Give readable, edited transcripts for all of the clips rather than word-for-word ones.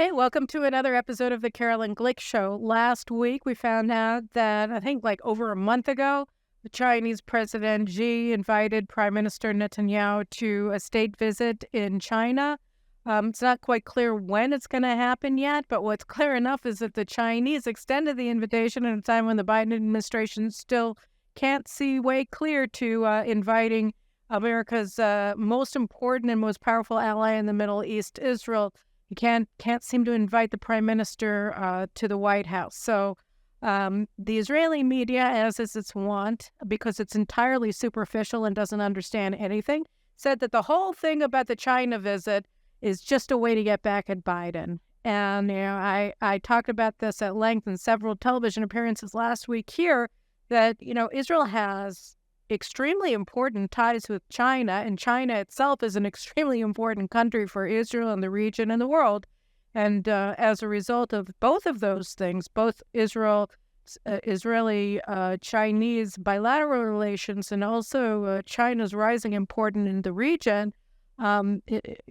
Hey, welcome to another episode of the Caroline Glick Show. Last week, we found out that, I think like over a month ago, the Chinese President Xi invited Prime Minister Netanyahu to a state visit in China. It's not quite clear when it's going to happen yet, but what's clear enough is that the Chinese extended the invitation at a time when the Biden administration still can't see way clear to inviting America's most important and most powerful ally in the Middle East, Israel. You can't seem to invite the prime minister to the White House. So the Israeli media, as is its wont, because it's entirely superficial and doesn't understand anything, said that the whole thing about the China visit is just a way to get back at Biden. And I talked about this at length in several television appearances last week here, that Israel has extremely important ties with China, and China itself is an extremely important country for Israel and the region and the world. And as a result of both of those things, both Israeli-Chinese bilateral relations and also China's rising importance in the region,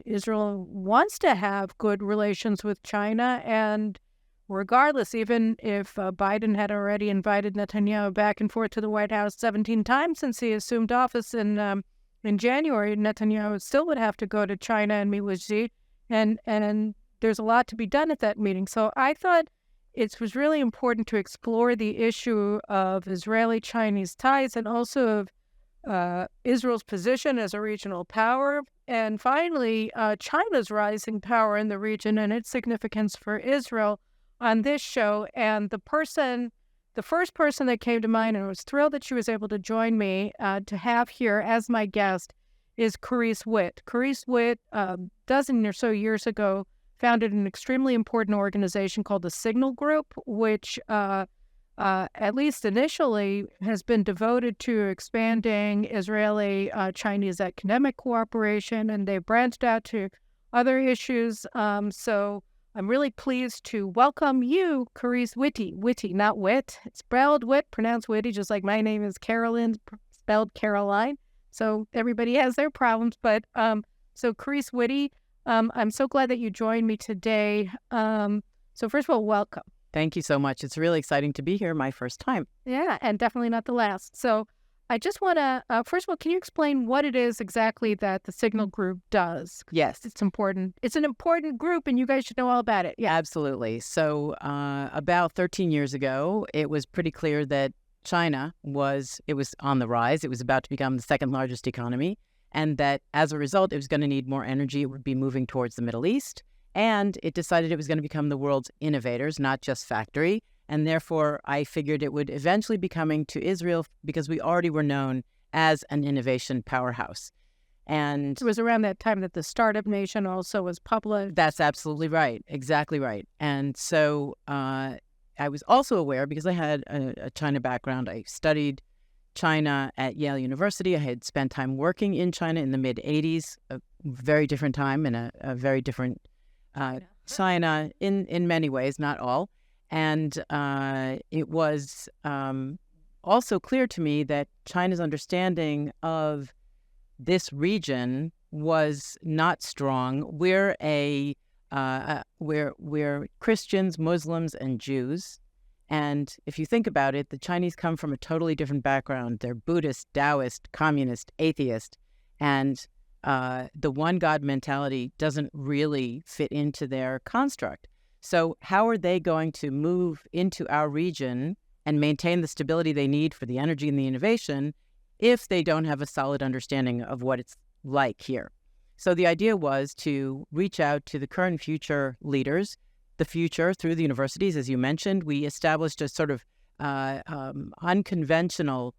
Israel wants to have good relations with China. And regardless, even if Biden had already invited Netanyahu back and forth to the White House 17 times since he assumed office in January, Netanyahu still would have to go to China and meet with Xi, and there's a lot to be done at that meeting. So I thought it was really important to explore the issue of Israeli-Chinese ties and also of Israel's position as a regional power, and finally, China's rising power in the region and its significance for Israel on this show. And the first person that came to mind, and I was thrilled that she was able to join me to have here as my guest, is Carice Witte. Carice Witte, a dozen or so years ago, founded an extremely important organization called the Signal Group, which at least initially has been devoted to expanding Israeli-Chinese academic cooperation, and they've branched out to other issues. So I'm really pleased to welcome you, Carice Witte. Witte, not Wit. It's spelled Witte, pronounced Witte, just like my name is Caroline, spelled Caroline. So everybody has their problems. But so Carice Witte, I'm so glad that you joined me today. So first of all, welcome. Thank you so much. It's really exciting to be here, my first time. Yeah, and definitely not the last. So I just want to, first of all, can you explain what it is exactly that the Signal Group does? Yes. It's important. It's an important group, and you guys should know all about it. Yeah, absolutely. So about 13 years ago, it was pretty clear that China was on the rise. It was about to become the second largest economy, and that as a result, it was going to need more energy. It would be moving towards the Middle East, and it decided it was going to become the world's innovators, not just factory. And therefore, I figured it would eventually be coming to Israel because we already were known as an innovation powerhouse. And it was around that time that the Startup Nation also was published. That's absolutely right. Exactly right. And so I was also aware, because I had a China background, I studied China at Yale University. I had spent time working in China in the mid-'80s, a very different time and a very different China in many ways, not all. And it was also clear to me that China's understanding of this region was not strong. We're Christians, Muslims, and Jews. And if you think about it, the Chinese come from a totally different background. They're Buddhist, Taoist, communist, atheist. And the one God mentality doesn't really fit into their construct. So how are they going to move into our region and maintain the stability they need for the energy and the innovation if they don't have a solid understanding of what it's like here? So the idea was to reach out to the current and future leaders, the future through the universities. As you mentioned, we established a sort of unconventional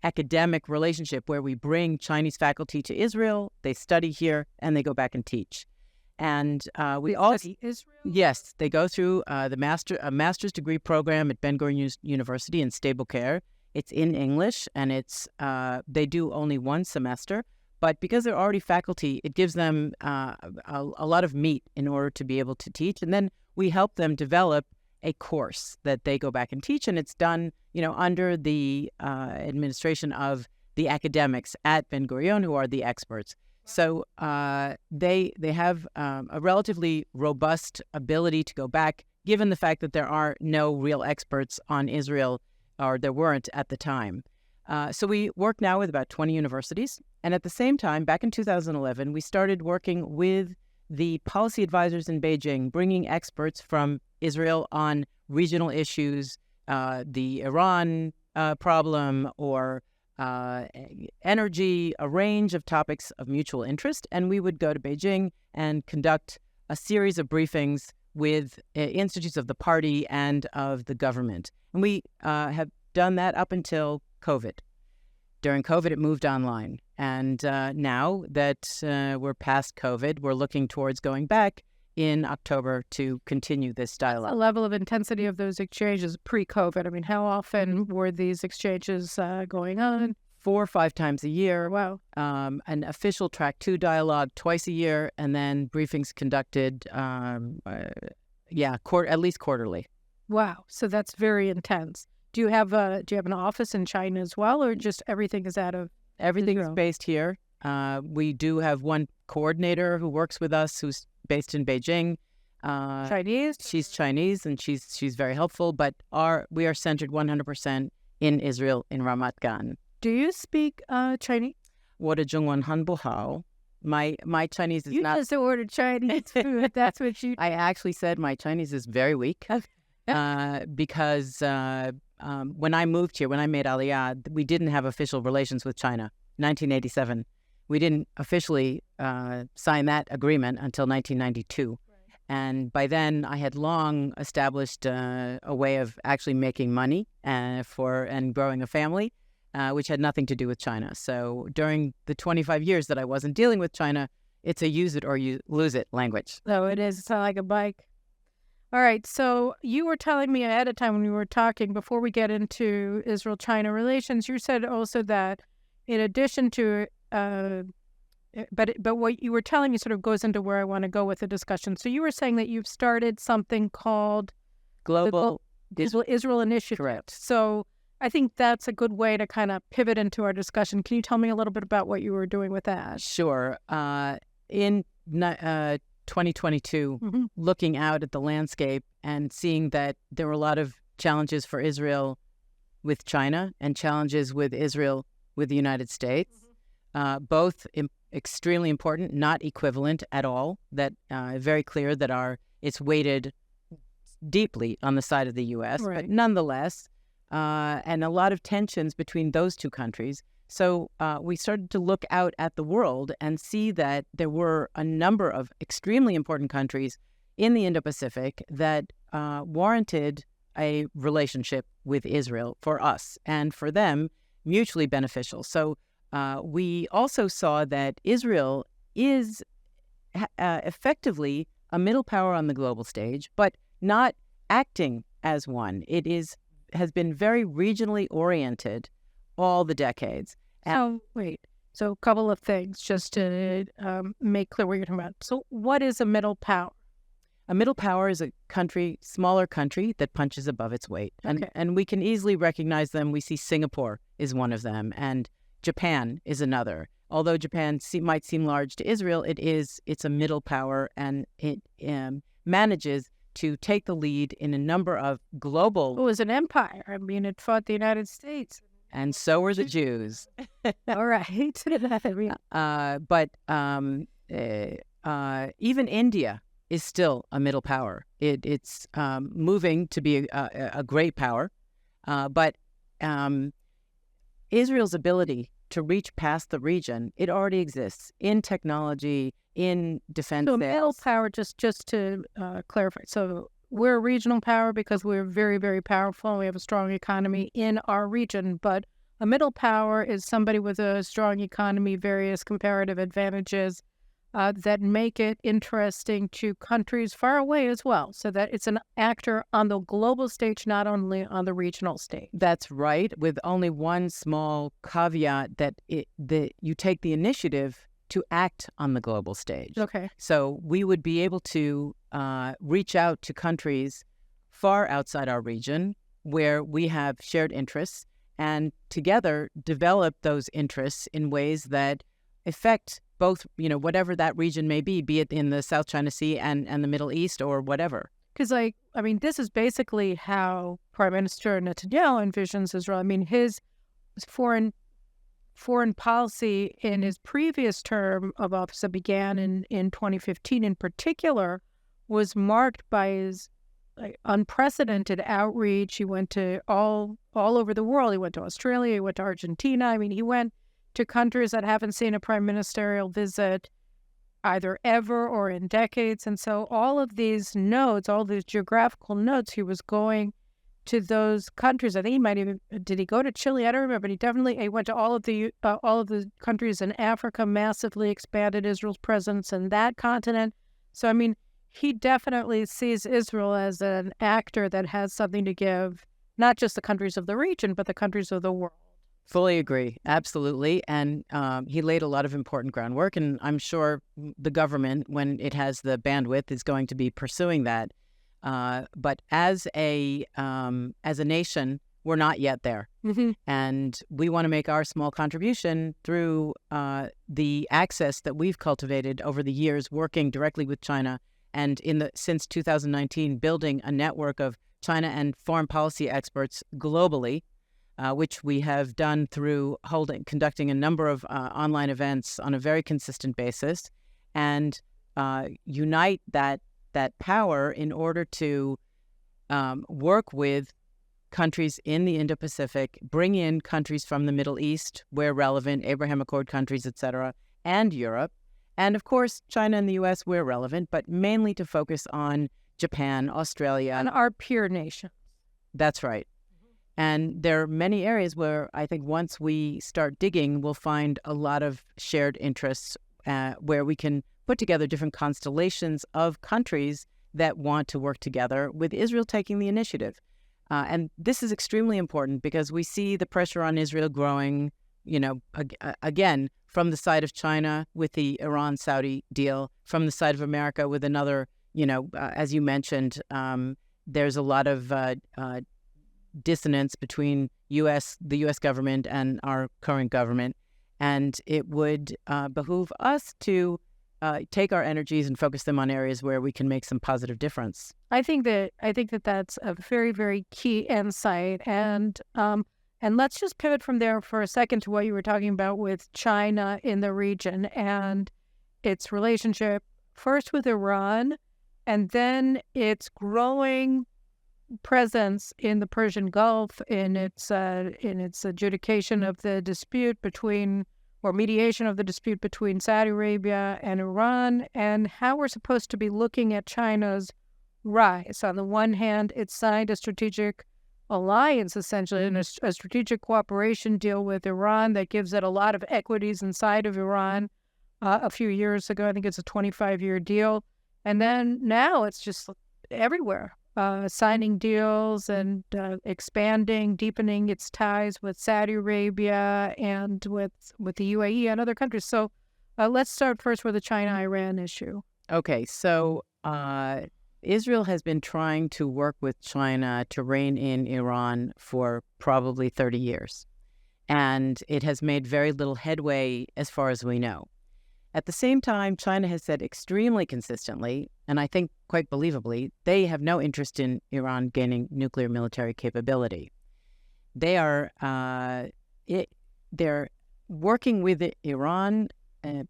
academic relationship where we bring Chinese faculty to Israel, they study here, and they go back and teach. And we also study Israel? Yes, they go through a master's degree program at Ben Gurion University in stable care. It's in English, and they do only one semester. But because they're already faculty, it gives them a lot of meat in order to be able to teach. And then we help them develop a course that they go back and teach, and it's done, under the administration of the academics at Ben Gurion, who are the experts. So they have a relatively robust ability to go back, given the fact that there are no real experts on Israel, or there weren't at the time. So we work now with about 20 universities. And at the same time, back in 2011, we started working with the policy advisors in Beijing, bringing experts from Israel on regional issues, the Iran problem, or energy, a range of topics of mutual interest. And we would go to Beijing and conduct a series of briefings with institutes of the party and of the government. And we have done that up until COVID. During COVID, it moved online. And now that we're past COVID, we're looking towards going back in October to continue this dialogue. The level of intensity of those exchanges pre-COVID. I mean, how often were these exchanges going on? 4 or 5 times a year. Wow. An official track 2 dialogue twice a year, and then briefings conducted, at least quarterly. Wow. So that's very intense. Do you have an office in China as well, or just everything is out of Everything Israel? is based here. We do have one coordinator who works with us who's based in Beijing. Chinese? She's Chinese, and she's very helpful, but we are centered 100% in Israel, in Ramat Gan. Do you speak Chinese? 我的中文很不好. My Chinese is you not... You just ordered Chinese food. That's what you... I actually said my Chinese is very weak because when I moved here, when I made Aliyah, we didn't have official relations with China. 1987. We didn't officially sign that agreement until 1992. Right. And by then, I had long established a way of actually making money and growing a family, which had nothing to do with China. So during the 25 years that I wasn't dealing with China, it's a use it or you lose it language. So it is. It's not like a bike. All right. So you were telling me ahead of time when we were talking, before we get into Israel-China relations, you said also that in addition to, but what you were telling me sort of goes into where I want to go with the discussion. So you were saying that you've started something called Global Israel Initiative. Correct. So I think that's a good way to kind of pivot into our discussion. Can you tell me a little bit about what you were doing with that? Sure. In 2022, looking out at the landscape and seeing that there were a lot of challenges for Israel with China and challenges with Israel with the United States, both extremely important, not equivalent at all, that very clear that it's weighted deeply on the side of the U.S., right. But nonetheless, and a lot of tensions between those two countries. So we started to look out at the world and see that there were a number of extremely important countries in the Indo-Pacific that warranted a relationship with Israel for us and for them, mutually beneficial. So we also saw that Israel is effectively a middle power on the global stage, but not acting as one. It has been very regionally oriented all the decades. So a couple of things just to make clear what you're talking about. So what is a middle power? A middle power is a smaller country that punches above its weight. Okay. And we can easily recognize them. We see Singapore is one of them, and Japan is another. Although Japan might seem large to Israel, it's a middle power, and it manages to take the lead in a number of global... It was an empire. I mean, it fought the United States. And so were the Jews. All right. But even India is still a middle power. It's moving to be a great power. But Israel's ability to reach past the region, it already exists in technology, in defense So sales. middle power, just to clarify. So we're a regional power because we're very, very powerful. We have a strong economy in our region. But a middle power is somebody with a strong economy, various comparative advantages that make it interesting to countries far away as well, so that it's an actor on the global stage, not only on the regional stage. That's right, with only one small caveat that you take the initiative to act on the global stage. Okay. So we would be able to reach out to countries far outside our region where we have shared interests and together develop those interests in ways that affect both, whatever that region may be it in the South China Sea and the Middle East or whatever. Because, this is basically how Prime Minister Netanyahu envisions Israel. His foreign policy in his previous term of office that began in 2015 in particular was marked by his unprecedented outreach. He went to all over the world. He went to Australia. He went to Argentina. He went to countries that haven't seen a prime ministerial visit either ever or in decades. And so all of these notes, all these geographical notes, he was going to those countries. I think he might even, did he go to Chile? I don't remember, but he went to all of the countries in Africa, massively expanded Israel's presence in that continent. So, he definitely sees Israel as an actor that has something to give, not just the countries of the region, but the countries of the world. Fully agree. Absolutely. And he laid a lot of important groundwork, and I'm sure the government, when it has the bandwidth, is going to be pursuing that. But as a nation, we're not yet there. Mm-hmm. And we want to make our small contribution through the access that we've cultivated over the years working directly with China, and since 2019 building a network of China and foreign policy experts globally, which we have done through conducting a number of online events on a very consistent basis, and unite that power in order to work with countries in the Indo-Pacific, bring in countries from the Middle East where relevant, Abraham Accord countries, etc., and Europe, and of course China and the U.S. where relevant, but mainly to focus on Japan, Australia. And our peer nations. That's right. And there are many areas where I think once we start digging, we'll find a lot of shared interests where we can put together different constellations of countries that want to work together, with Israel taking the initiative. And this is extremely important because we see the pressure on Israel growing, again, from the side of China with the Iran-Saudi deal, from the side of America with another, as you mentioned, there's a lot of dissonance between the U.S. government and our current government. And it would behoove us to take our energies and focus them on areas where we can make some positive difference. I think that that's a very, very key insight. And let's just pivot from there for a second to what you were talking about with China in the region and its relationship first with Iran, and then its growing presence in the Persian Gulf, in its adjudication of the dispute between, or mediation of the dispute between Saudi Arabia and Iran, and how we're supposed to be looking at China's rise. On the one hand, it signed a strategic alliance, essentially, and a strategic cooperation deal with Iran that gives it a lot of equities inside of Iran a few years ago. I think it's a 25-year deal. And then now it's just everywhere, signing deals and expanding, deepening its ties with Saudi Arabia and with the UAE and other countries. So let's start first with the China-Iran issue. Okay, so Israel has been trying to work with China to rein in Iran for probably 30 years, and it has made very little headway as far as we know. At the same time, China has said extremely consistently, and I think quite believably, they have no interest in Iran gaining nuclear military capability. They're working with Iran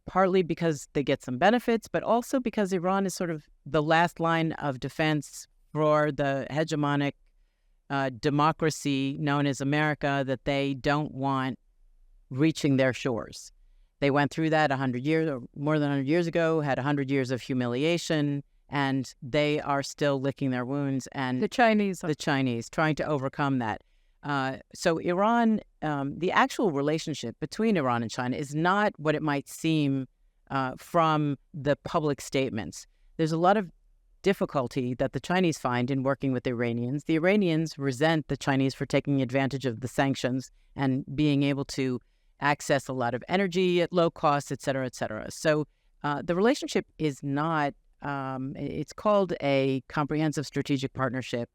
partly because they get some benefits, but also because Iran is sort of the last line of defense for the hegemonic democracy known as America that they don't want reaching their shores. They went through that 100 years or more than 100 years ago, had 100 years of humiliation, and they are still licking their wounds. And the Chinese trying to overcome that. So Iran, the actual relationship between Iran and China is not what it might seem from the public statements. There's a lot of difficulty that the Chinese find in working with the Iranians. The Iranians resent the Chinese for taking advantage of the sanctions and being able to access a lot of energy at low cost, et cetera, et cetera. So the relationship is not, it's called a comprehensive strategic partnership.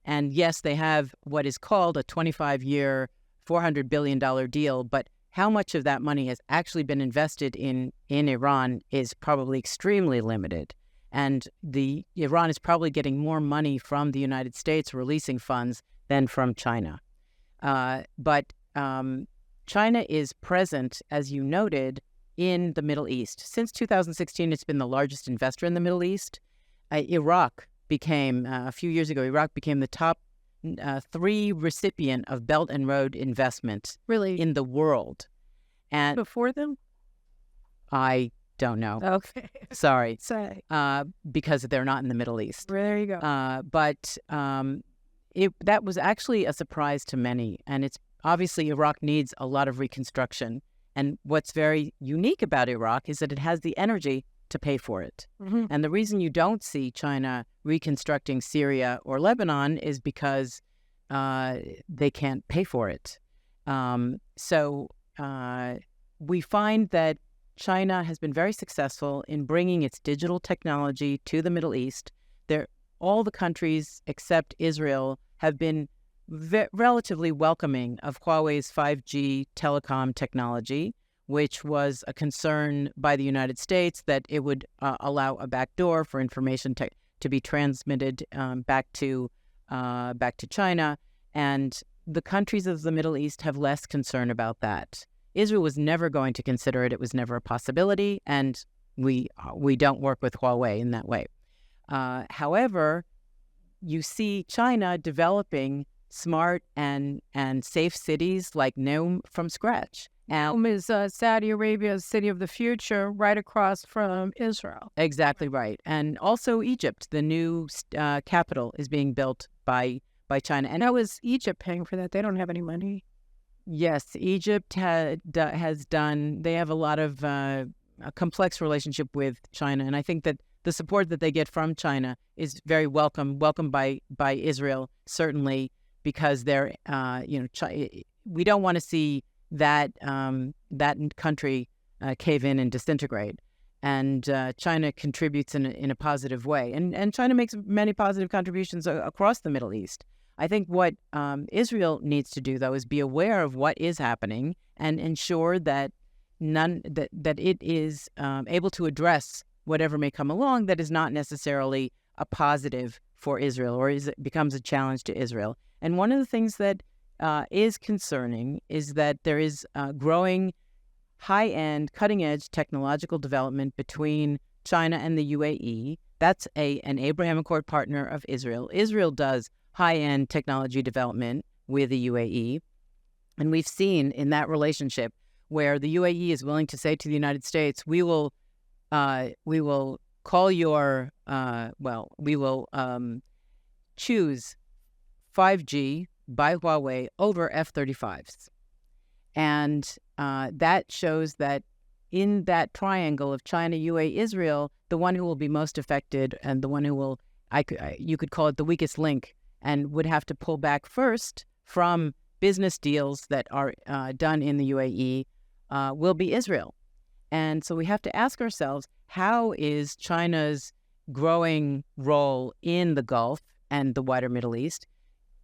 And yes, they have what is called a 25-year, $400 billion deal, but how much of that money has actually been invested in Iran is probably extremely limited. And Iran is probably getting more money from the United States releasing funds than from China. But China is present, as you noted, in the Middle East. Since 2016, it's been the largest investor in the Middle East. Iraq became, a few years ago, the top 3 recipient of Belt and Road investment in the world. And before them? I don't know. Okay. Sorry. Because they're not in the Middle East. There you go. But that was actually a surprise to many. And it's obviously Iraq needs a lot of reconstruction. And what's very unique about Iraq is that it has the energy to pay for it. Mm-hmm. And the reason you don't see China reconstructing Syria or Lebanon is because they can't pay for it. So we find that China has been very successful in bringing its digital technology to the Middle East. All the countries except Israel have been relatively welcoming of Huawei's 5G telecom technology, which was a concern by the United States that it would allow a backdoor for information to be transmitted back to China. And the countries of the Middle East have less concern about that. Israel was never going to consider it. It was never a possibility, and we don't work with Huawei in that way. However, you see China developing smart and safe cities like Neom from scratch. Neom is Saudi Arabia's city of the future, right across from Israel. Exactly right. And also Egypt, the new capital, is being built by China. And how is Egypt paying for that? They don't have any money. Yes, Egypt has done. They have a lot of a complex relationship with China, and I think that the support that they get from China is very welcomed by Israel, certainly, because they're we don't want to see that country cave in and disintegrate, and China contributes in a positive way, and China makes many positive contributions across the Middle East. I think what Israel needs to do, though, is be aware of what is happening and ensure that that it is able to address whatever may come along that is not necessarily a positive for Israel or becomes a challenge to Israel. And one of the things that is concerning is that there is growing high-end, cutting-edge technological development between China and the UAE. That's an Abraham Accord partner of Israel. Israel does high-end technology development with the UAE. And we've seen in that relationship where the UAE is willing to say to the United States, we will call your, we will choose 5G by Huawei over F-35s. And that shows that in that triangle of China, UAE, Israel, the one who will be most affected and the one who will, you could call it the weakest link, and would have to pull back first from business deals that are done in the UAE will be Israel. And so we have to ask ourselves, how is China's growing role in the Gulf and the wider Middle East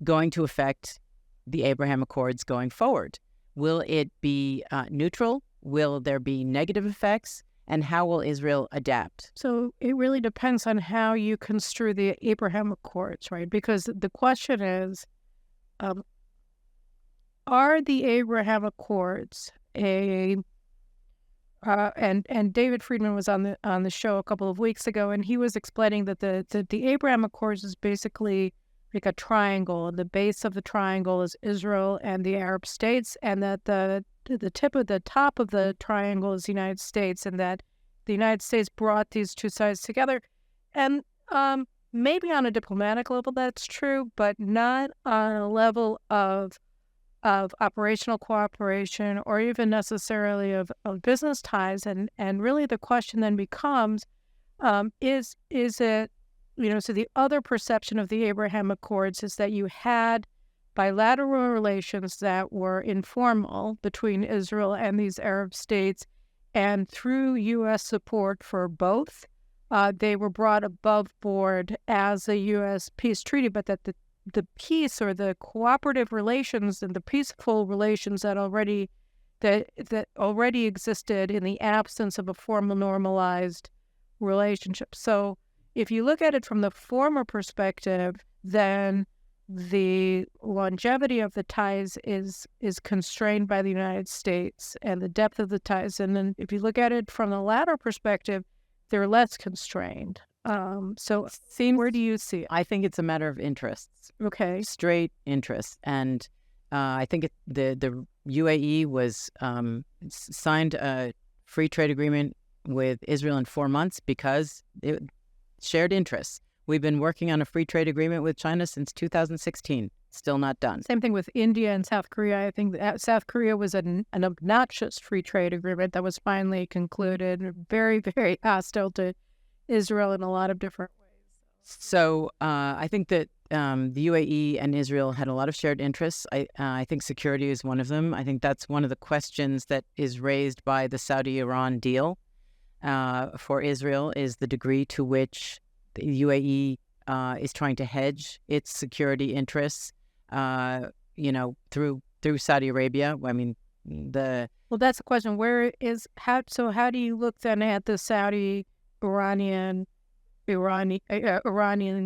going to affect the Abraham Accords going forward? Will it be neutral? Will there be negative effects? And how will Israel adapt? So it really depends on how you construe the Abraham Accords, right? Because the question is, are the Abraham Accords and David Friedman was on the show a couple of weeks ago, and he was explaining that the Abraham Accords is basically like a triangle, and the base of the triangle is Israel and the Arab states, and that the top of the triangle is the United States, and that the United States brought these two sides together. And maybe on a diplomatic level that's true, but not on a level of operational cooperation or even necessarily of business ties. And really the question then becomes, is it, so the other perception of the Abraham Accords is that you had bilateral relations that were informal between Israel and these Arab states, and through U.S. support for both, they were brought above board as a U.S. peace treaty, but that the peace or the cooperative relations and the peaceful relations that already that already existed in the absence of a formal normalized relationship. So if you look at it from the former perspective, then the longevity of the ties is constrained by the United States and the depth of the ties. And then if you look at it from the latter perspective, they're less constrained. So where do you see it? I think it's a matter of interests. Okay. Straight interests. And I think the UAE was signed a free trade agreement with Israel in 4 months because it shared interests. We've been working on a free trade agreement with China since 2016. Still not done. Same thing with India and South Korea. I think that South Korea was an obnoxious free trade agreement that was finally concluded. Very, very hostile to Israel in a lot of different ways. So I think that the UAE and Israel had a lot of shared interests. I think security is one of them. I think that's one of the questions that is raised by the Saudi-Iran deal for Israel is the degree to which the UAE is trying to hedge its security interests, through Saudi Arabia. I mean, well, that's the question. How do you look then at the Saudi-Iranian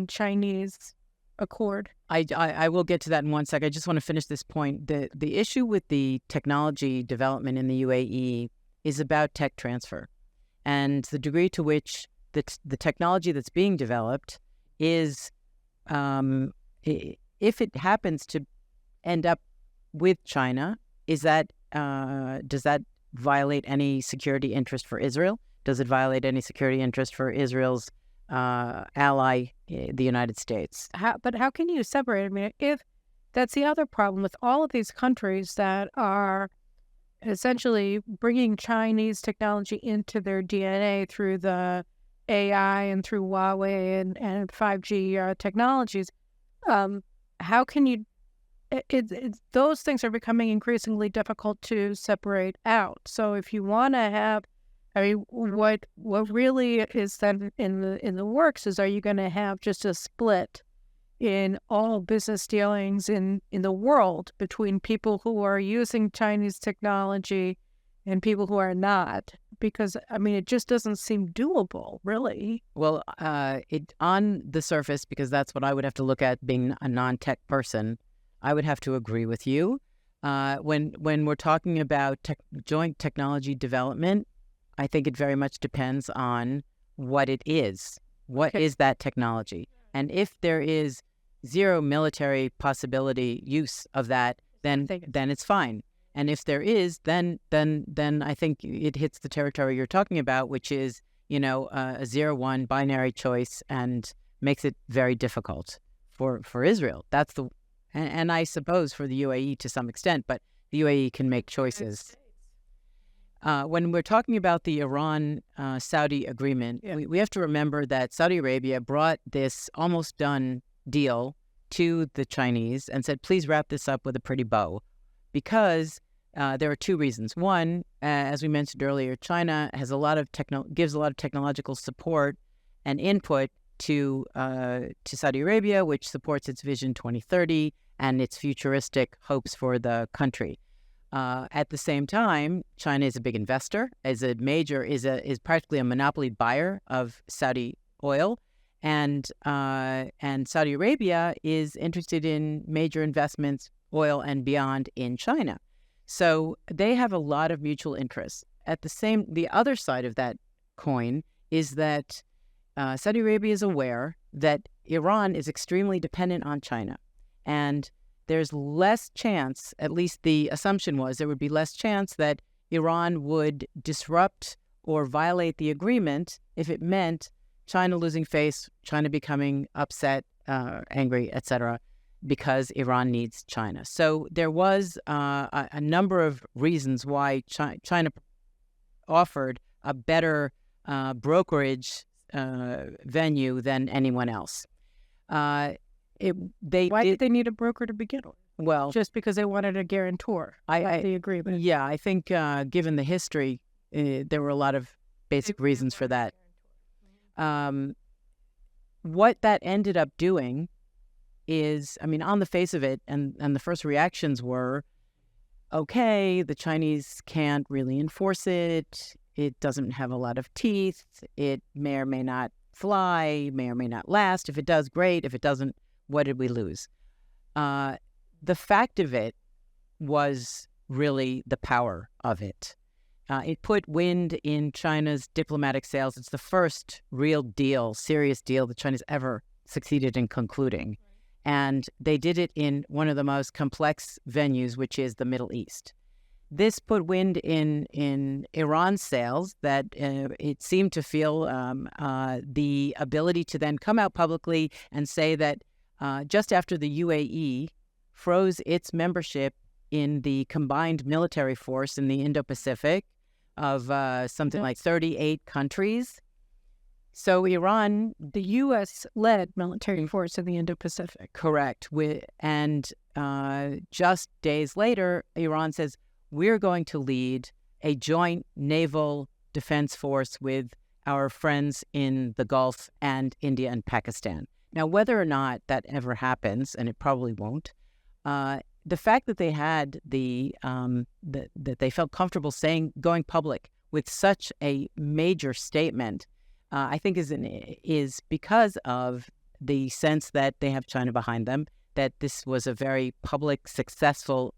Chinese accord? I will get to that in 1 sec. I just want to finish this point. The issue with the technology development in the UAE is about tech transfer, and the degree to which the technology that's being developed is, if it happens to end up with China, does that violate any security interest for Israel? Does it violate any security interest for Israel's ally, the United States? But how can you separate? I mean, if that's the other problem with all of these countries that are essentially bringing Chinese technology into their DNA through the AI and through Huawei and 5G technologies, how can you? Those things are becoming increasingly difficult to separate out. So if you want to have, I mean, what really is then in the works is, are you going to have just a split in all business dealings in the world between people who are using Chinese technology and people who are not? Because, I mean, it just doesn't seem doable, really. Well, on the surface, because that's what I would have to look at being a non-tech person, I would have to agree with you. When we're talking about joint technology development, I think it very much depends on what it is. What is that technology? And if there is zero military possibility use of that, then it's fine. And if there is, then I think it hits the territory you're talking about, which is, a 0-1 binary choice, and makes it very difficult for Israel. And I suppose for the UAE to some extent, but the UAE can make choices. When we're talking about the Iran-Saudi agreement, we have to remember that Saudi Arabia brought this almost done deal to the Chinese and said, please wrap this up with a pretty bow, because there are two reasons. One, as we mentioned earlier, China has gives a lot of technological support and input to Saudi Arabia, which supports its Vision 2030 and its futuristic hopes for the country. At the same time, China is a big investor, is practically a monopoly buyer of Saudi oil, and Saudi Arabia is interested in major investments, oil and beyond, in China. So they have a lot of mutual interests. The other side of that coin is that Saudi Arabia is aware that Iran is extremely dependent on China, and there's less chance, at least the assumption was, there would be less chance that Iran would disrupt or violate the agreement if it meant China losing face, China becoming upset, angry, etc., because Iran needs China. So there was a number of reasons why China offered a better brokerage venue than anyone else. Why did they need a broker to begin with? Well, just because they wanted a guarantor of the agreement. Yeah, I think given the history, there were a lot of basic reasons for that. What that ended up doing is, I mean, on the face of it, and the first reactions were, okay, the Chinese can't really enforce it. It doesn't have a lot of teeth. It may or may not fly, may or may not last. If it does, great. If it doesn't, what did we lose? The fact of it was really the power of it. It put wind in China's diplomatic sails. It's the first real deal, serious deal that China's ever succeeded in concluding. And they did it in one of the most complex venues, which is the Middle East. This put wind in Iran's sails that it seemed to feel the ability to then come out publicly and say that just after the UAE froze its membership in the combined military force in the Indo-Pacific of something like 38 countries. So Iran... The U.S.-led military force in the Indo-Pacific. Correct. And just days later, Iran says, we're going to lead a joint naval defense force with our friends in the Gulf and India and Pakistan. Now, whether or not that ever happens, and it probably won't, the fact that they had that they felt comfortable going public with such a major statement, I think is because of the sense that they have China behind them, that this was a very public, successful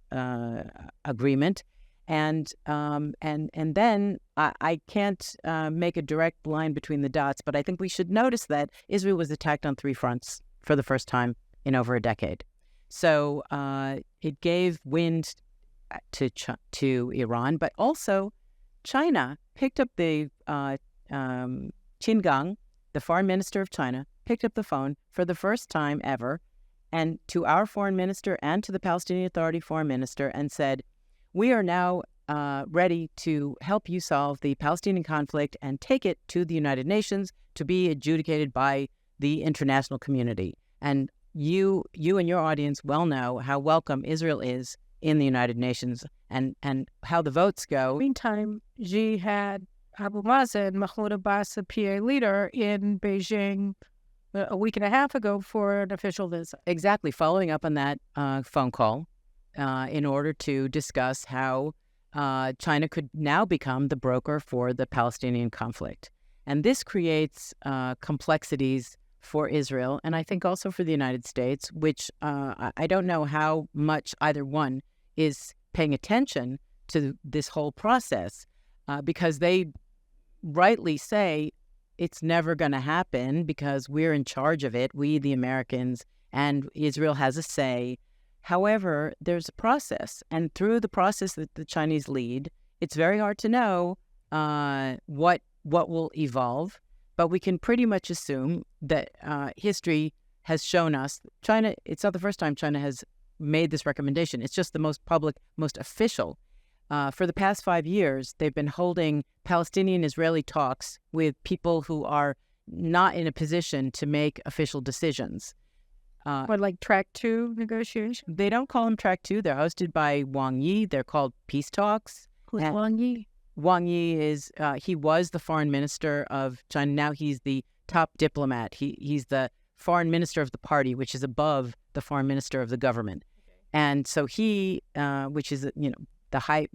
agreement. And then I can't make a direct line between the dots, but I think we should notice that Israel was attacked on 3 fronts for the first time in over a decade. So it gave wind to Iran, but also China picked up the Qin Gang, the foreign minister of China, picked up the phone for the first time ever, and to our foreign minister and to the Palestinian Authority foreign minister, and said, we are now ready to help you solve the Palestinian conflict and take it to the United Nations to be adjudicated by the international community. And you and your audience well know how welcome Israel is in the United Nations and how the votes go. Meantime, Xi had Abu Mazen, Mahmoud Abbas, the PA leader, in Beijing a week and a half ago for an official visit. Exactly, following up on that phone call in order to discuss how China could now become the broker for the Palestinian conflict. And this creates complexities for Israel, and I think also for the United States, which I don't know how much either one is paying attention to this whole process, because they rightly say it's never going to happen because we're in charge of it, we the Americans, and Israel has a say. However, there's a process, and through the process that the Chinese lead, it's very hard to know what will evolve. But we can pretty much assume that history has shown us China. It's not the first time China has made this recommendation. It's just the most public, most official. For the past 5 years, they've been holding Palestinian-Israeli talks with people who are not in a position to make official decisions. What, like Track 2 negotiations? They don't call them Track 2. They're hosted by Wang Yi. They're called peace talks. Who's Wang Yi? Wang Yi is, he was the foreign minister of China. Now he's the top diplomat. He's the foreign minister of the party, which is above the foreign minister of the government. Okay. And so he, which is,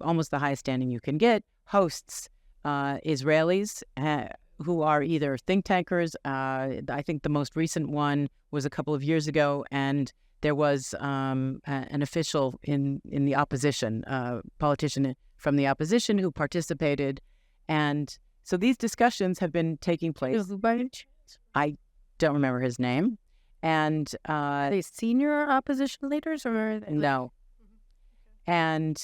almost the highest standing you can get, hosts Israelis who are either think tankers. I think the most recent one was a couple of years ago, and there was an official in the opposition, politician from the opposition who participated. And so these discussions have been taking place. I don't remember his name. And are they senior opposition leaders or? No. And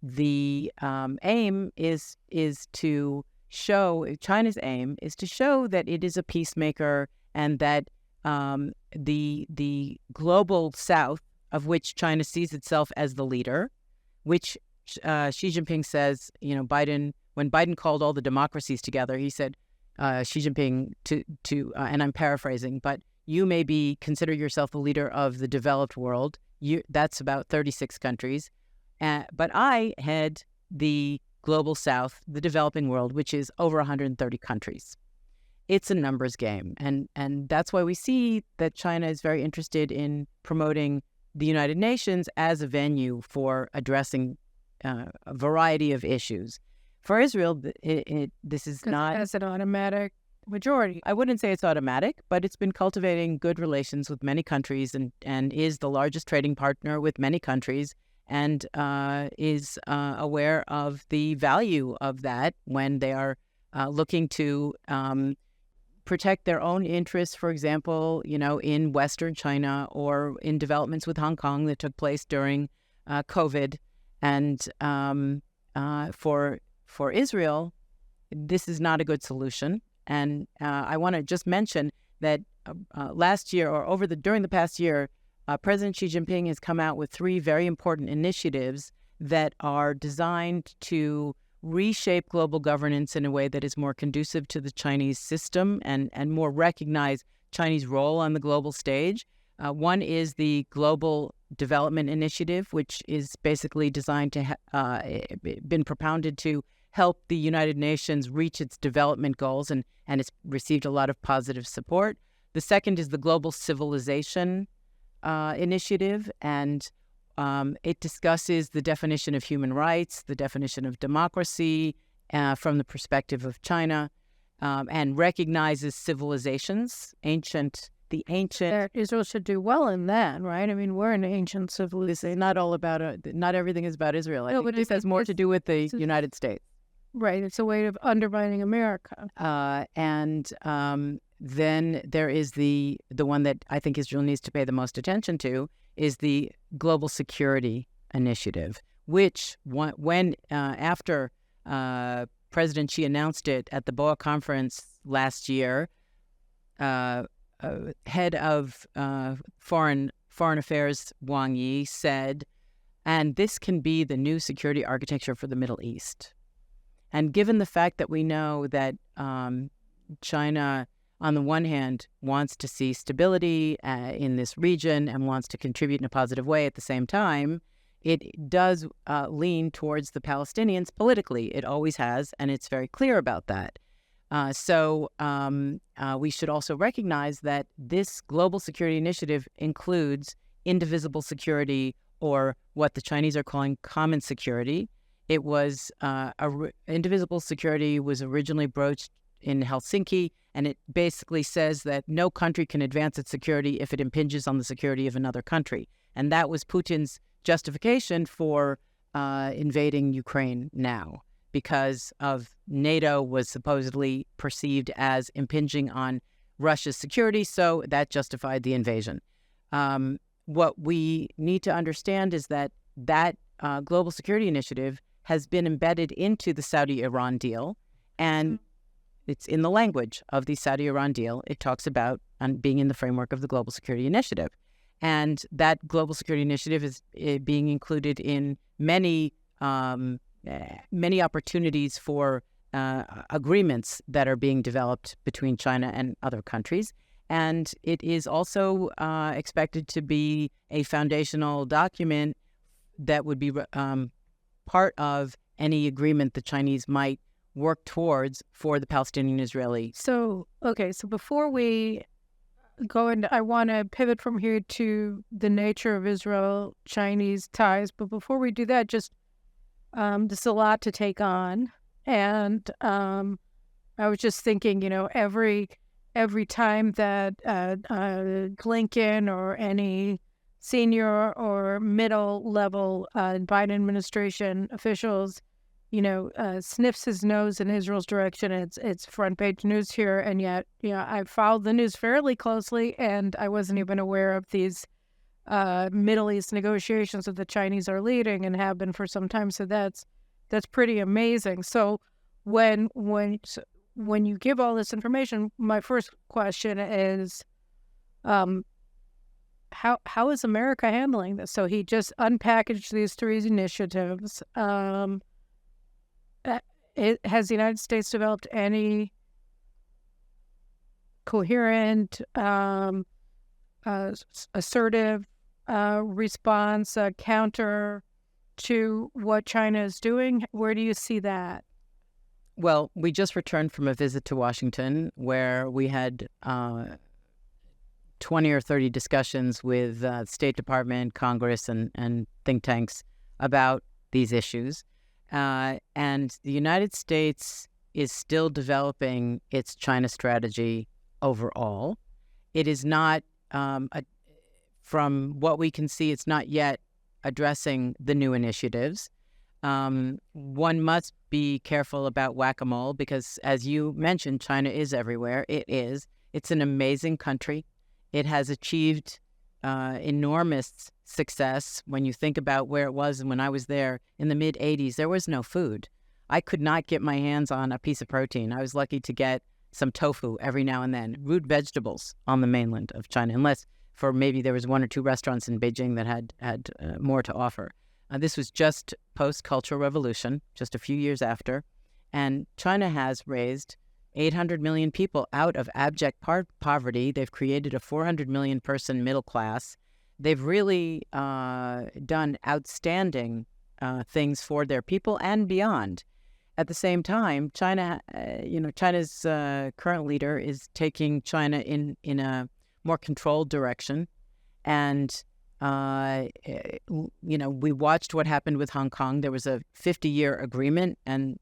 the aim is to show, China's aim is to show that it is a peacemaker, and that the global South, of which China sees itself as the leader, which Xi Jinping says, when Biden called all the democracies together, he said, Xi Jinping to and I'm paraphrasing, but you may consider yourself the leader of the developed world. That's about 36 countries. But I head the global South, the developing world, which is over 130 countries. It's a numbers game. And that's why we see that China is very interested in promoting the United Nations as a venue for addressing a variety of issues. For Israel, this is not as an automatic majority. I wouldn't say it's automatic, but it's been cultivating good relations with many countries and is the largest trading partner with many countries, and is aware of the value of that when they are looking to protect their own interests, for example, in Western China or in developments with Hong Kong that took place during COVID. And for Israel, this is not a good solution. And I want to just mention that last year or during the past year, President Xi Jinping has come out with 3 very important initiatives that are designed to reshape global governance in a way that is more conducive to the Chinese system and more recognize Chinese role on the global stage. One is the Global Development Initiative, which is basically designed to been propounded to help the United Nations reach its development goals, and it's received a lot of positive support. The second is the Global Civilization Initiative, and it discusses the definition of human rights, the definition of democracy from the perspective of China, and recognizes civilizations, the ancient. Israel should do well in that, right? I mean, we're an ancient civilization. Not all about not everything is about Israel. I think this has more to do with the United States. Right. It's a way of undermining America. Then there is the one that I think Israel needs to pay the most attention to is the Global Security Initiative, which when after President Xi announced it at the BOA conference last year, head of foreign affairs Wang Yi said, and this can be the new security architecture for the Middle East. And given the fact that we know that China, on the one hand, wants to see stability in this region and wants to contribute in a positive way at the same time, it does lean towards the Palestinians politically. It always has, and it's very clear about that. So we should also recognize that this global security initiative includes indivisible security, or what the Chinese are calling common security. It was indivisible security was originally broached in Helsinki, and it basically says that no country can advance its security if it impinges on the security of another country. And that was Putin's justification for invading Ukraine now, because of NATO was supposedly perceived as impinging on Russia's security, so that justified the invasion. What we need to understand is that global security initiative has been embedded into the Saudi-Iran deal, and it's in the language of the Saudi-Iran deal. It talks about being in the framework of the Global Security Initiative. And that Global Security Initiative is being included in many opportunities for agreements that are being developed between China and other countries. And it is also expected to be a foundational document that would be part of any agreement the Chinese might work towards for the Palestinian-Israeli. So before we go into, I want to pivot from here to the nature of Israel-Chinese ties. But before we do that, just there's a lot to take on. And I was just thinking, every time that Blinken or any senior or middle-level Biden administration officials, sniffs his nose in Israel's direction, it's front-page news here. And yet, I followed the news fairly closely, and I wasn't even aware of these Middle East negotiations that the Chinese are leading and have been for some time. So that's pretty amazing. So when you give all this information, my first question is, how is America handling this? So he just unpackaged these 3 initiatives. Has the United States developed any coherent, assertive response, counter to what China is doing? Where do you see that? Well, we just returned from a visit to Washington where we had 20 or 30 discussions with State Department, Congress, and think tanks about these issues. And the United States is still developing its China strategy overall. It is not, from what we can see, it's not yet addressing the new initiatives. One must be careful about whack-a-mole because, as you mentioned, China is everywhere. It is. It's an amazing country. It has achieved enormous success. When you think about where it was and when I was there in the mid-'80s, there was no food. I could not get my hands on a piece of protein. I was lucky to get some tofu every now and then, root vegetables on the mainland of China, unless for maybe there was one or two restaurants in Beijing that had more to offer. This was just post-Cultural Revolution, just a few years after, and China has raised 800 million people out of abject poverty. They've created a 400 million person middle class. They've really done outstanding things for their people and beyond. At the same time, China, China's current leader is taking China in a more controlled direction. And, we watched what happened with Hong Kong. There was a 50-year agreement, and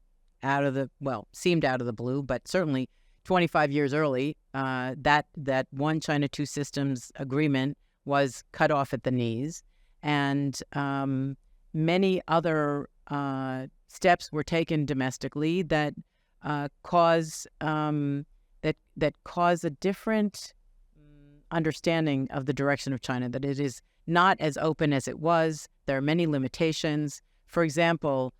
seemed out of the blue, but certainly 25 years early, that one China, two systems agreement was cut off at the knees. And many other steps were taken domestically that cause a different understanding of the direction of China, that it is not as open as it was. There are many limitations. For example,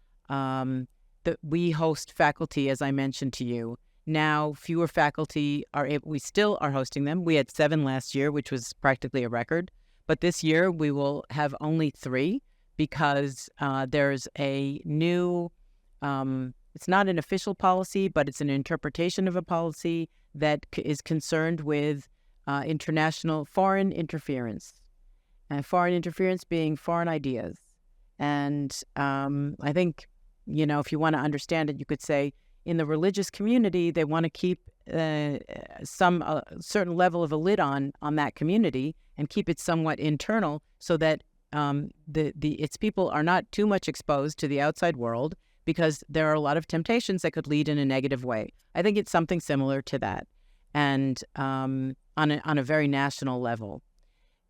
we host faculty, as I mentioned to you. Now, fewer faculty we still are hosting them. We had 7 last year, which was practically a record. But this year, we will have only 3 because there's a new, it's not an official policy, but it's an interpretation of a policy that is concerned with international foreign interference. And foreign interference being foreign ideas. And I think, if you want to understand it, you could say in the religious community, they want to keep some certain level of a lid on that community and keep it somewhat internal so that its people are not too much exposed to the outside world, because there are a lot of temptations that could lead in a negative way. I think it's something similar to that, and on a very national level.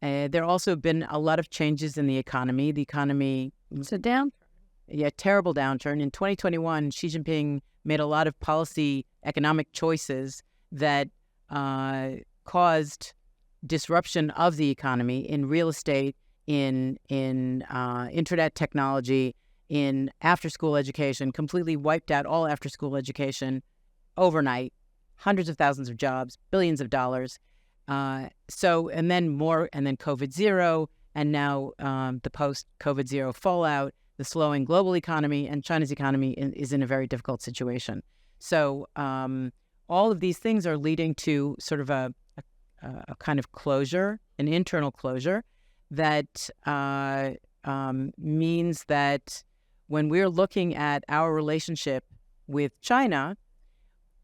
There also have been a lot of changes in the economy. The economy... It's a downturn. Yeah, terrible downturn. In 2021, Xi Jinping made a lot of policy economic choices that caused disruption of the economy in real estate, in internet technology, in after-school education, completely wiped out all after-school education overnight, hundreds of thousands of jobs, billions of dollars. And then COVID zero, and now the post-COVID zero fallout, the slowing global economy, and China's economy is in a very difficult situation. So all of these things are leading to sort of a kind of closure, an internal closure, that means that when we're looking at our relationship with China,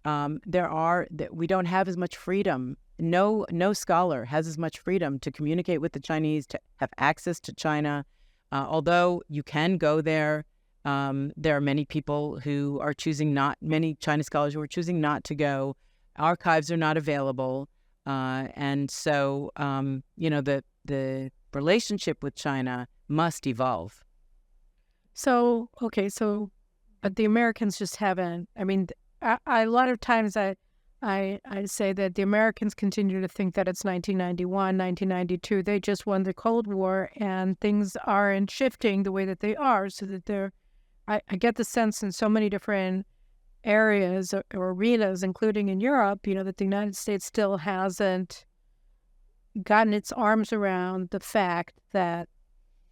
we don't have as much freedom. No scholar has as much freedom to communicate with the Chinese, to have access to China. Although you can go there, there are many people who are many China scholars who are choosing not to go. Archives are not available. And so, the relationship with China must evolve. But the Americans just haven't. I mean, a lot of times I say that the Americans continue to think that it's 1991, 1992. They just won the Cold War, and things aren't shifting the way that they are. So that I get the sense in so many different areas or arenas, including in Europe, that the United States still hasn't gotten its arms around the fact that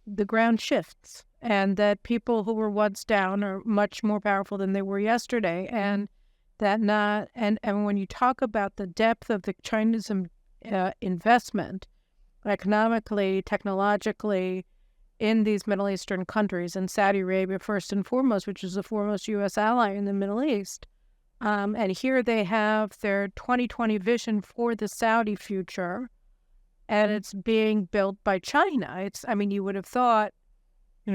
the ground shifts and that people who were once down are much more powerful than they were yesterday. And when you talk about the depth of the Chinese investment economically, technologically, in these Middle Eastern countries, and Saudi Arabia first and foremost, which is the foremost U.S. ally in the Middle East. And here they have their 2020 vision for the Saudi future. and it's being built by China. I mean, you would have thought,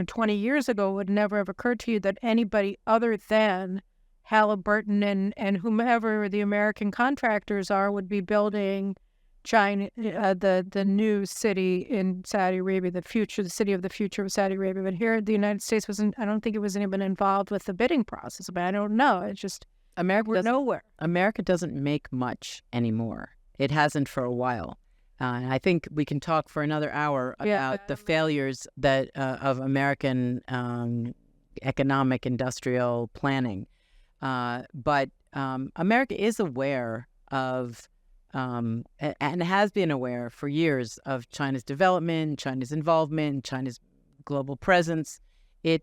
20 years ago, it would never have occurred to you that anybody other than Halliburton and whomever the American contractors are would be building China, the new city in Saudi Arabia, the city of the future of Saudi Arabia. But here, the United States I don't think it was even involved with the bidding process. But I don't know. It's just we're nowhere. America doesn't make much anymore. It hasn't for a while. I think we can talk for another hour about the failures of American economic industrial planning. But America is aware of, and has been aware for years of China's development, China's involvement, China's global presence. It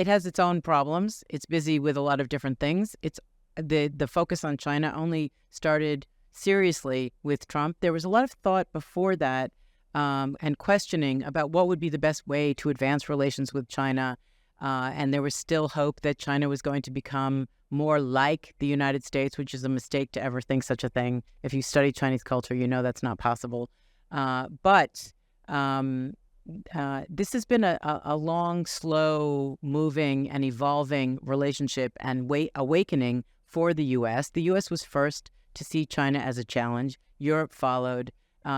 has its own problems. It's busy with a lot of different things. It's the focus on China only started seriously with Trump. There was a lot of thought before that and questioning about what would be the best way to advance relations with China. And there was still hope that China was going to become more like the United States, which is a mistake to ever think such a thing. If you study Chinese culture, you know that's not possible. But this has been a long, slow, moving and evolving relationship and awakening for the U.S. The U.S. was first to see China as a challenge. Europe followed.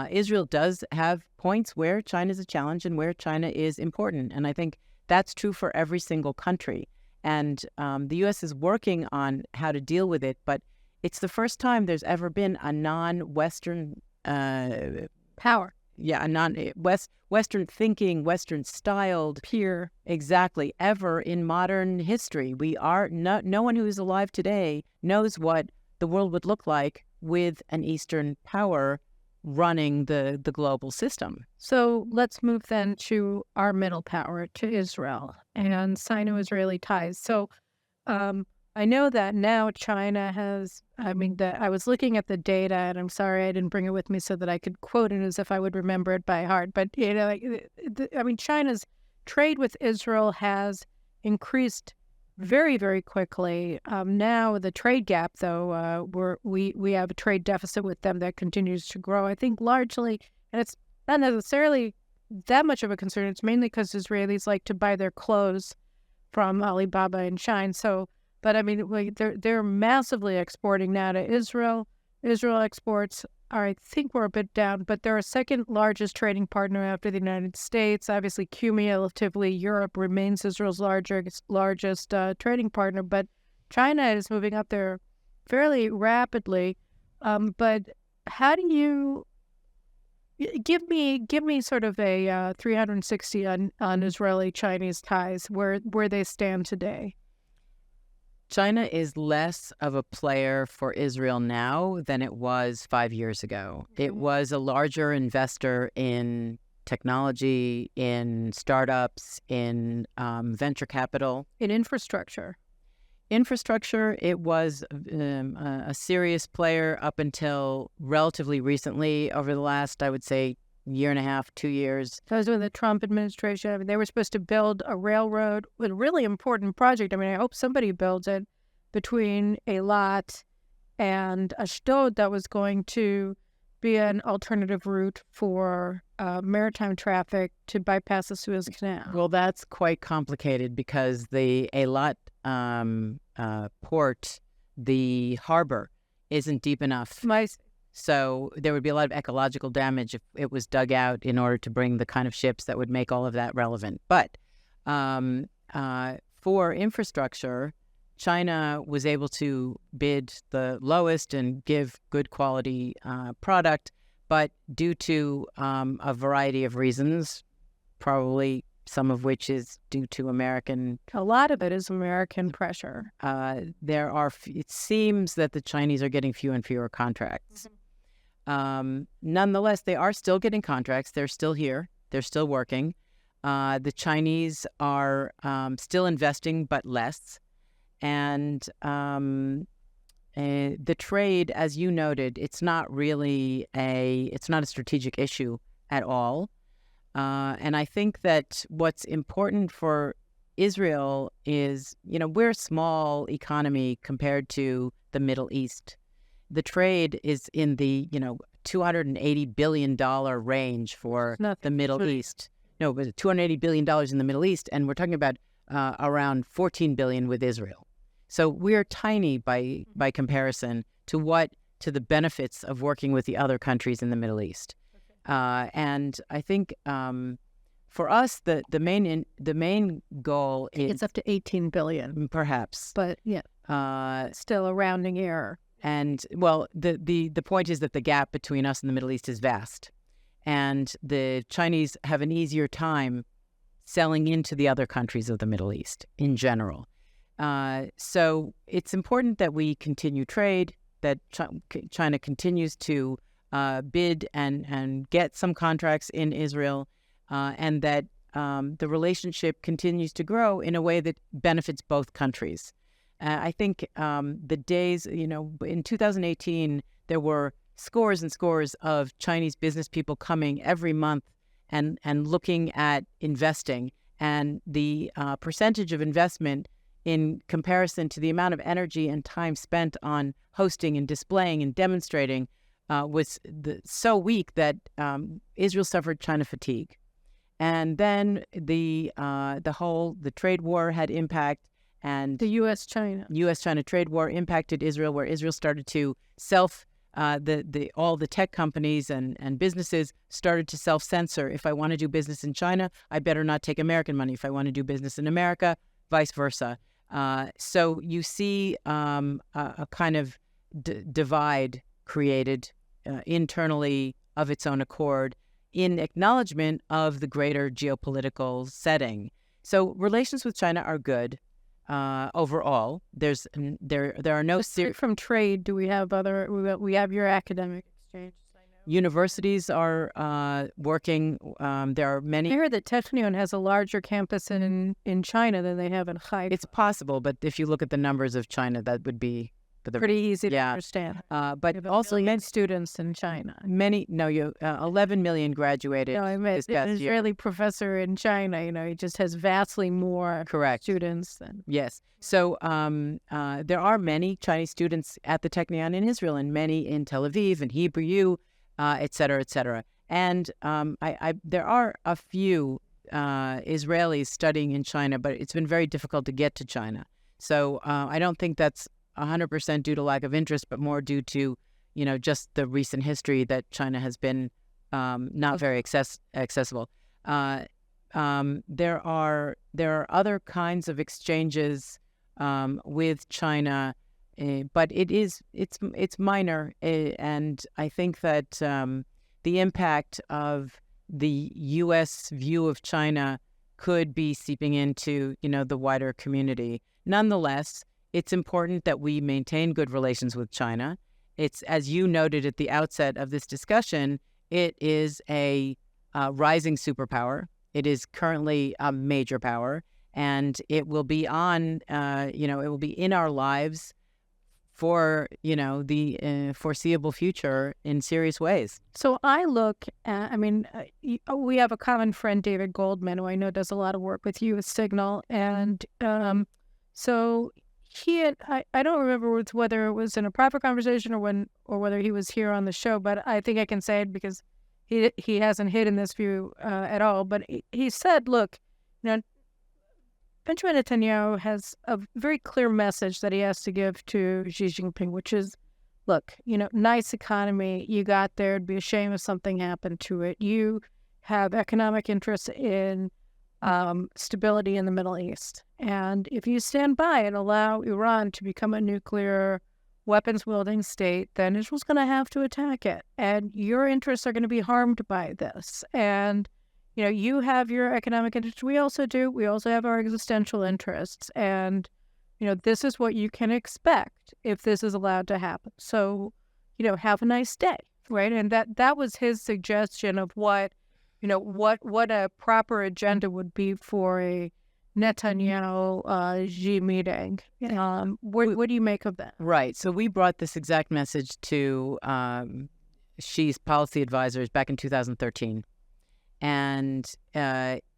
Israel does have points where China is a challenge and where China is important. And I think that's true for every single country. And the U.S. is working on how to deal with it. But it's the first time there's ever been a non-Western power. Yeah, a non-Western thinking, Western styled peer, exactly, ever in modern history. We are no one who is alive today knows what the world would look like with an Eastern power running the global system. So let's move then to our middle power, to Israel and Sino-Israeli ties. So I know that now China has, I was looking at the data, and I'm sorry I didn't bring it with me so that I could quote it as if I would remember it by heart. But, China's trade with Israel has increased very, very quickly. Now the trade gap, though, we have a trade deficit with them that continues to grow. I think largely, and it's not necessarily that much of a concern. It's mainly because Israelis like to buy their clothes from Alibaba and Shein. But they're massively exporting now to Israel. Israel exports I think we're a bit down, but they're our second largest trading partner after the United States. Obviously, cumulatively, Europe remains Israel's largest trading partner, but China is moving up there fairly rapidly. But how do you give me sort of a 360 on Israeli-Chinese ties, where they stand today? China is less of a player for Israel now than it was 5 years ago. Mm-hmm. It was a larger investor in technology, in startups, in venture capital. In infrastructure. It was a serious player up until relatively recently, over the last, I would say, year and a half, 2 years. That was with the Trump administration. They were supposed to build a railroad, a really important project. I hope somebody builds it, between Eilat and Ashdod, that was going to be an alternative route for maritime traffic to bypass the Suez Canal. Well, that's quite complicated because the Eilat port, the harbor, isn't deep enough. So there would be a lot of ecological damage if it was dug out in order to bring the kind of ships that would make all of that relevant. But for infrastructure, China was able to bid the lowest and give good quality product, but due to a variety of reasons, probably some of which is due to American... A lot of it is American pressure. It seems that the Chinese are getting fewer and fewer contracts. Mm-hmm. Nonetheless, they are still getting contracts. They're still here. They're still working. The Chinese are still investing, but less. And the trade, as you noted, it's not a strategic issue at all. And I think that what's important for Israel is, we're a small economy compared to the Middle East. The trade is in the, $280 billion range for the Middle East. No, it was $280 billion in the Middle East, and we're talking about around $14 billion with Israel. So we're tiny by comparison to the benefits of working with the other countries in the Middle East. And I think for us, the main goal is it's up to 18 billion, perhaps, but still a rounding error. And well, the point is that the gap between us and the Middle East is vast, and the Chinese have an easier time selling into the other countries of the Middle East in general. So it's important that we continue trade, that China continues to bid and get some contracts in Israel, and that the relationship continues to grow in a way that benefits both countries. I think the days, in 2018, there were scores and scores of Chinese business people coming every month and looking at investing, and the percentage of investment in comparison to the amount of energy and time spent on hosting and displaying and demonstrating was so weak that Israel suffered China fatigue. And then the trade war had impact, and the U.S.-China trade war impacted Israel, where Israel started to all the tech companies and businesses started to self-censor. If I want to do business in China, I better not take American money. If I want to do business in America, vice versa. So you see a kind of divide created internally of its own accord in acknowledgement of the greater geopolitical setting. So relations with China are good overall. There are no from trade. Do we have other? We have your academic exchange. Universities are working. There are many. I heard that Technion has a larger campus in China than they have in Haifa. It's possible, but if you look at the numbers of China, that would be pretty easy to understand. But also many students in China. 11 million graduated this past an Israeli professor in China. He just has vastly more students than. Yes. So there are many Chinese students at the Technion in Israel, and many in Tel Aviv and Hebrew U, et cetera, et cetera. And there are a few Israelis studying in China, but it's been very difficult to get to China. So I don't think that's 100% due to lack of interest, but more due to, just the recent history that China has been not very accessible. There are other kinds of exchanges with China, but it's minor, and I think that the impact of the U.S. view of China could be seeping into the wider community. Nonetheless, it's important that we maintain good relations with China. It's, as you noted at the outset of this discussion, it is a rising superpower. It is currently a major power, and it will be it will be in our lives for, the foreseeable future in serious ways. So I look at, we have a common friend, David Goldman, who I know does a lot of work with you with Signal, and so I don't remember whether it was in a private conversation or whether he was here on the show, but I think I can say it because he hasn't hidden this view at all. But he said, look, Benjamin Netanyahu has a very clear message that he has to give to Xi Jinping, which is, look, nice economy, you got there, it'd be a shame if something happened to it. You have economic interests in stability in the Middle East. And if you stand by and allow Iran to become a nuclear weapons-wielding state, then Israel's going to have to attack it. And your interests are going to be harmed by this. And, you have your economic interests. We also do. We also have our existential interests. And, this is what you can expect if this is allowed to happen. So, have a nice day, right? And that was his suggestion of what a proper agenda would be for a Netanyahu-Xi meeting. What do you make of that? Right. So we brought this exact message to Xi's policy advisors back in 2013. And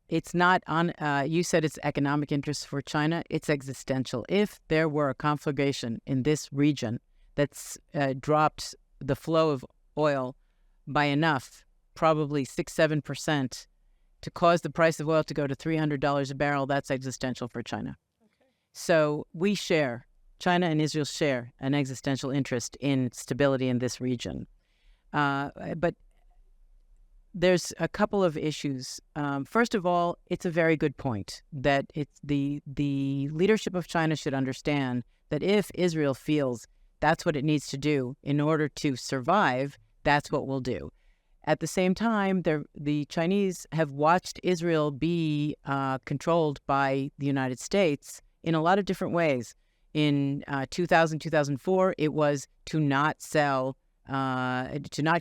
it's not on, you said it's economic interests for China. It's existential. If there were a conflagration in this region that's dropped the flow of oil by enough, probably 6-7%, to cause the price of oil to go to $300 a barrel, that's existential for China. Okay. So China and Israel share an existential interest in stability in this region. But there's a couple of issues. First of all, it's a very good point that it's the leadership of China should understand that if Israel feels that's what it needs to do in order to survive, that's what we'll do. At the same time, the Chinese have watched Israel be controlled by the United States in a lot of different ways. In 2000, 2004, it was to not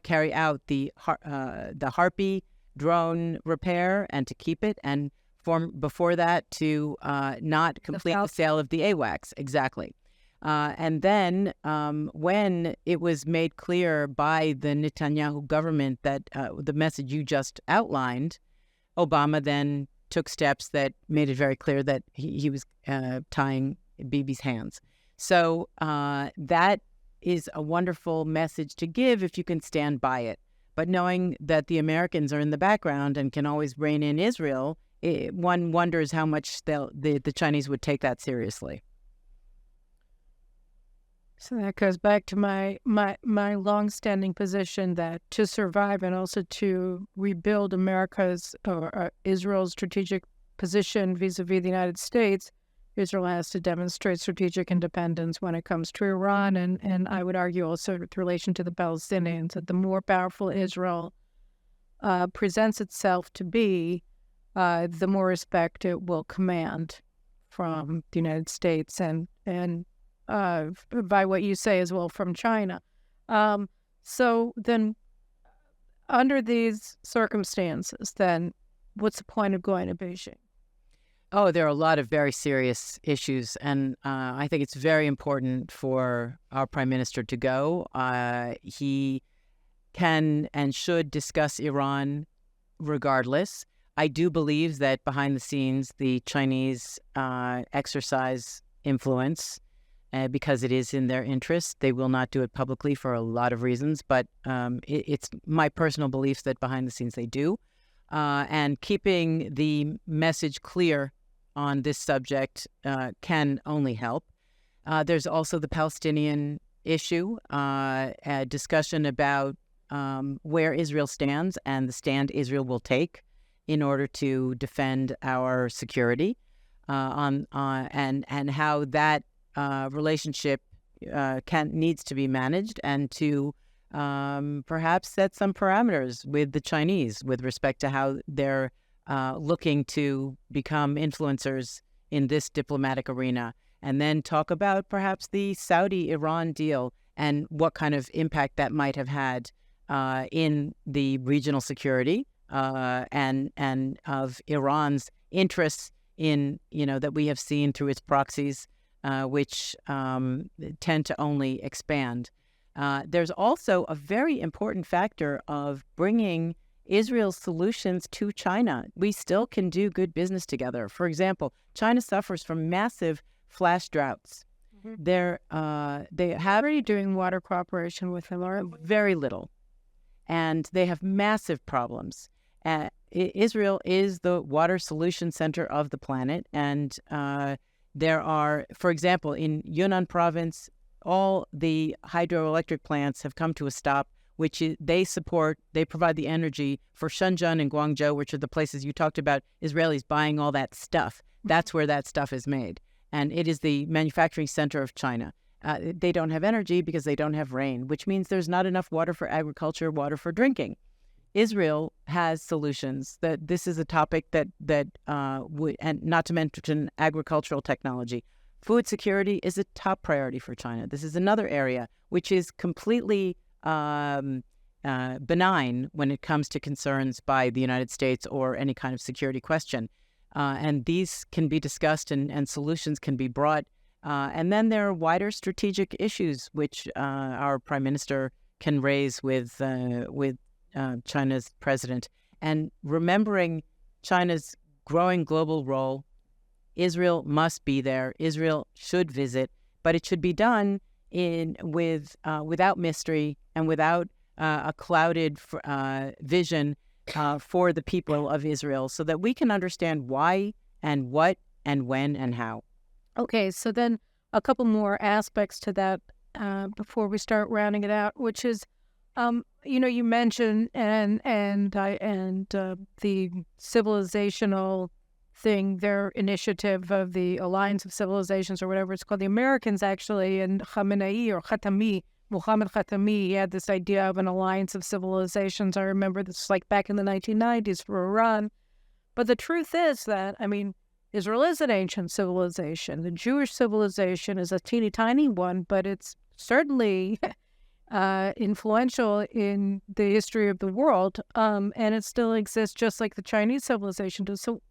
carry out the Harpy drone repair and to keep it, and before that to not complete the sale of the AWACS. Exactly. And then when it was made clear by the Netanyahu government that the message you just outlined, Obama then took steps that made it very clear that he was tying Bibi's hands. So that is a wonderful message to give if you can stand by it. But knowing that the Americans are in the background and can always rein in Israel, one wonders how much the Chinese would take that seriously. So that goes back to my long-standing position that to survive and also to rebuild America's or Israel's strategic position vis-a-vis the United States, Israel has to demonstrate strategic independence when it comes to Iran, and I would argue also with relation to the Palestinians, that the more powerful Israel presents itself to be, the more respect it will command from the United States and by what you say as well from China. So then under these circumstances, then what's the point of going to Beijing? Oh, there are a lot of very serious issues, and I think it's very important for our Prime Minister to go. He can and should discuss Iran regardless. I do believe that behind the scenes, the Chinese exercise influence because it is in their interest. They will not do it publicly for a lot of reasons, but it's my personal belief that behind the scenes they do. And keeping the message clear on this subject can only help. There's also the Palestinian issue, a discussion about where Israel stands and the stand Israel will take in order to defend our security, and how that relationship needs to be managed, and to perhaps set some parameters with the Chinese with respect to how they're looking to become influencers in this diplomatic arena, and then talk about perhaps the Saudi-Iran deal and what kind of impact that might have had in the regional security and of Iran's interests in, that we have seen through its proxies, which tend to only expand. There's also a very important factor of bringing Israel's solutions to China. We still can do good business together. For example, China suffers from massive flash droughts. Mm-hmm. They have already doing water cooperation with them, aren't we? Very little, and they have massive problems. Israel is the water solution center of the planet, and there are, for example, in Yunnan province, all the hydroelectric plants have come to a stop, which they provide the energy for Shenzhen and Guangzhou, which are the places you talked about, Israelis buying all that stuff. That's where that stuff is made. And it is the manufacturing center of China. They don't have energy because they don't have rain, which means there's not enough water for agriculture, water for drinking. Israel has solutions. That this is a topic that and not to mention agricultural technology. Food security is a top priority for China. This is another area which is completely benign when it comes to concerns by the United States or any kind of security question. And these can be discussed and solutions can be brought. And then there are wider strategic issues which our Prime Minister can raise with China's president. And remembering China's growing global role, Israel must be there. Israel should visit, but it should be done without mystery and without a clouded vision for the people of Israel, so that we can understand why and what and when and how. Okay, so then a couple more aspects to that before we start rounding it out, which is, you mentioned the civilizational thing, their initiative of the Alliance of Civilizations or whatever it's called. The Americans actually, and Khamenei or Khatami, Mohammed Khatami, he had this idea of an alliance of civilizations. I remember this like back in the 1990s for Iran. But the truth is that, Israel is an ancient civilization. The Jewish civilization is a teeny tiny one, but it's certainly influential in the history of the world, and it still exists just like the Chinese civilization does. So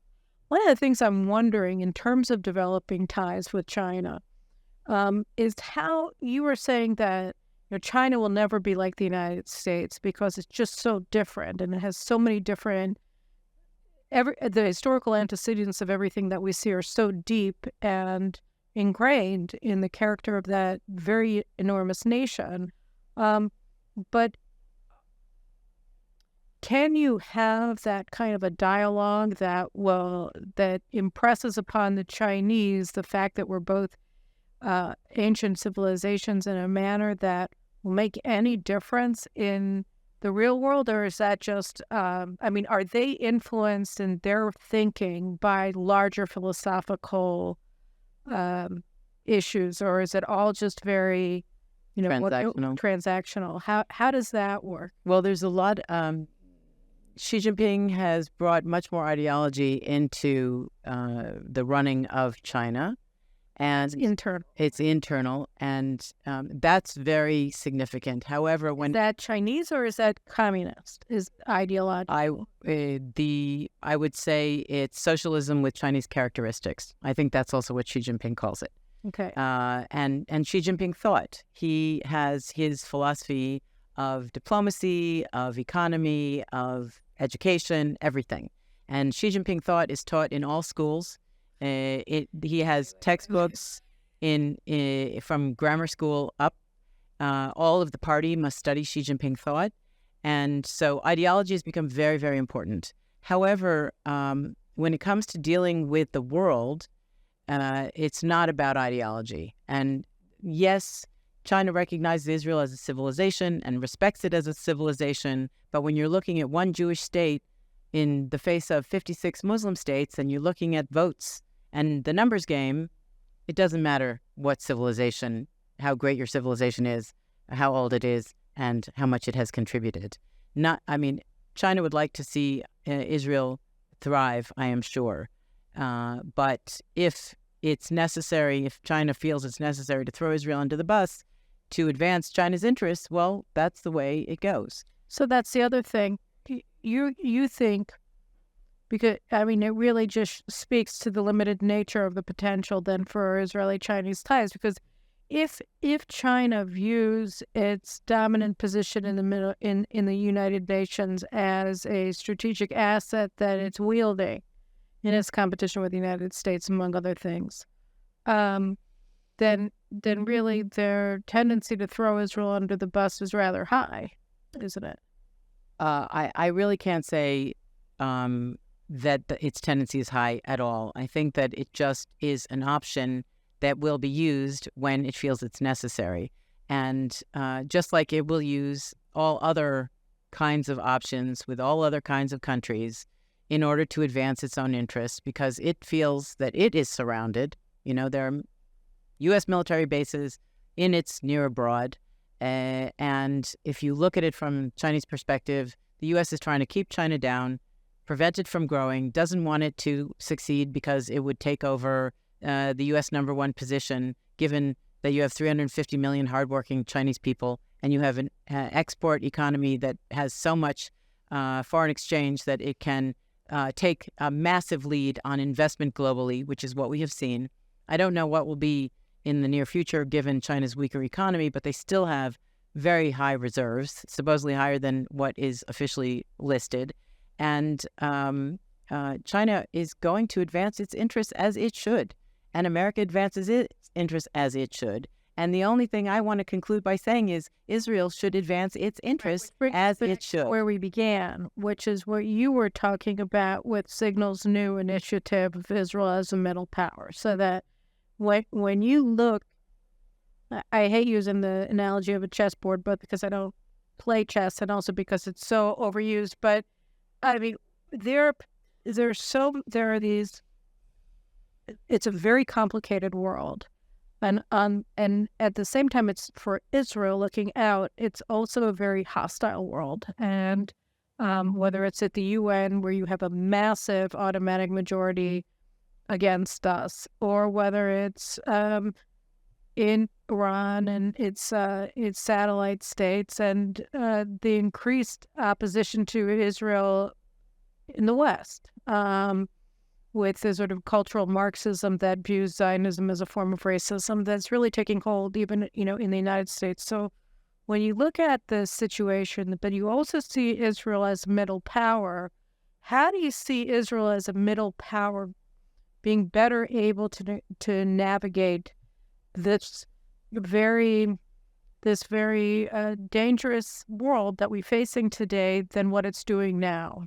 one of the things I'm wondering in terms of developing ties with China is how you were saying that China will never be like the United States because it's just so different and it has so many different the historical antecedents of everything that we see are so deep and ingrained in the character of that very enormous nation. But can you have that kind of a dialogue that impresses upon the Chinese the fact that we're both ancient civilizations in a manner that will make any difference in the real world? Or is that just, are they influenced in their thinking by larger philosophical issues, or is it all just very, transactional? How does that work? Well, there's a lot. Xi Jinping has brought much more ideology into the running of China. And it's internal, and that's very significant. However, when is that Chinese or is that communist? Is ideological? I would say it's socialism with Chinese characteristics. I think that's also what Xi Jinping calls it. Okay. And Xi Jinping thought. He has his philosophy of diplomacy, of economy, of education, everything. And Xi Jinping thought is taught in all schools. He has textbooks from grammar school up. All of the party must study Xi Jinping thought. And so ideology has become very, very important. However, when it comes to dealing with the world, it's not about ideology. And yes, China recognizes Israel as a civilization and respects it as a civilization. But when you're looking at one Jewish state in the face of 56 Muslim states, and you're looking at votes and the numbers game, it doesn't matter what civilization, how great your civilization is, how old it is, and how much it has contributed. China would like to see Israel thrive, I am sure. But if it's necessary, if China feels it's necessary to throw Israel under the bus to advance China's interests, well, that's the way it goes. So that's the other thing. You think, because, it really just speaks to the limited nature of the potential then for Israeli-Chinese ties, because if China views its dominant position in the middle in the United Nations as a strategic asset that it's wielding in its competition with the United States, among other things, then really their tendency to throw Israel under the bus is rather high, isn't it? I really can't say that its tendency is high at all. I think that it just is an option that will be used when it feels it's necessary. And just like it will use all other kinds of options with all other kinds of countries in order to advance its own interests, because it feels that it is surrounded. There are U.S. military bases in its near abroad. And if you look at it from Chinese perspective, the U.S. is trying to keep China down, prevent it from growing, doesn't want it to succeed because it would take over the U.S. #1 position, given that you have 350 million hardworking Chinese people and you have an export economy that has so much foreign exchange that it can take a massive lead on investment globally, which is what we have seen. I don't know what will be in the near future given China's weaker economy, but they still have very high reserves, supposedly higher than what is officially listed. And China is going to advance its interests as it should. And America advances its interests as it should. And the only thing I want to conclude by saying is Israel should advance its interests as it should. Where we began, which is what you were talking about with Signal's new initiative of Israel as a middle power. So that when you look, I hate using the analogy of a chessboard, both because I don't play chess and also because it's so overused. But I mean, there are these. It's a very complicated world. And at the same time, it's for Israel looking out, it's also a very hostile world. And whether it's at the UN, where you have a massive automatic majority against us, or whether it's in Iran and its satellite states, and the increased opposition to Israel in the West, with the sort of cultural Marxism that views Zionism as a form of racism that's really taking hold even, in the United States. So when you look at the situation, but you also see Israel as a middle power, how do you see Israel as a middle power being better able to navigate this very dangerous world that we're facing today than what it's doing now?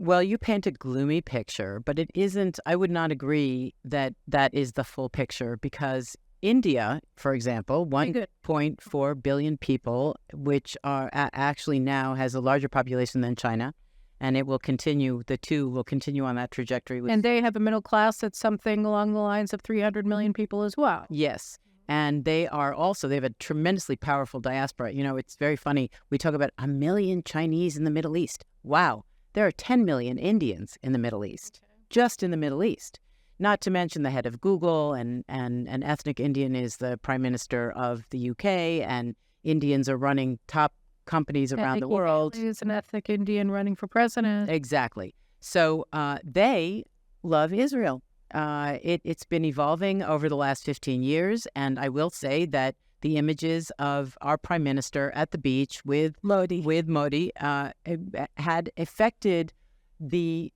Well, you paint a gloomy picture, but it isn't. I would not agree that that is the full picture, because India, for example, 1.4 billion people, which are actually now has a larger population than China, and it will continue. The two will continue on that trajectory. And they have a middle class that's something along the lines of 300 million people as well. Yes. And they have a tremendously powerful diaspora. It's very funny. We talk about 1 million Chinese in the Middle East. Wow. There are 10 million Indians in the Middle East, just in the Middle East. Not to mention the head of Google, and an ethnic Indian is the Prime Minister of the UK, and Indians are running top companies around the world. Is an ethnic Indian running for president. Exactly. So they love Israel. It's been evolving over the last 15 years, and I will say that the images of our prime minister at the beach with Modi had affected the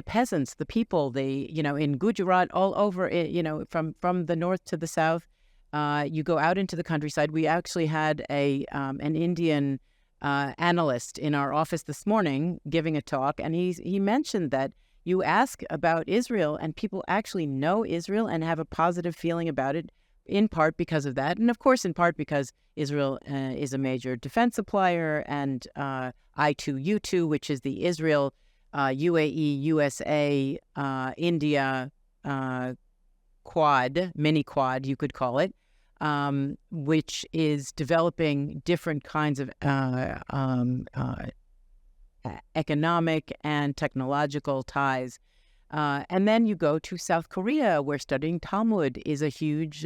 peasants, the people. In Gujarat, all over it, from the north to the south. You go out into the countryside. We actually had an Indian analyst in our office this morning giving a talk, and he mentioned that you ask about Israel, and people actually know Israel and have a positive feeling about it, in part because of that, and of course in part because Israel is a major defense supplier, and I2U2, which is the Israel, UAE, USA, India mini quad, you could call it, which is developing different kinds of economic and technological ties. And then you go to South Korea, where studying Talmud is a huge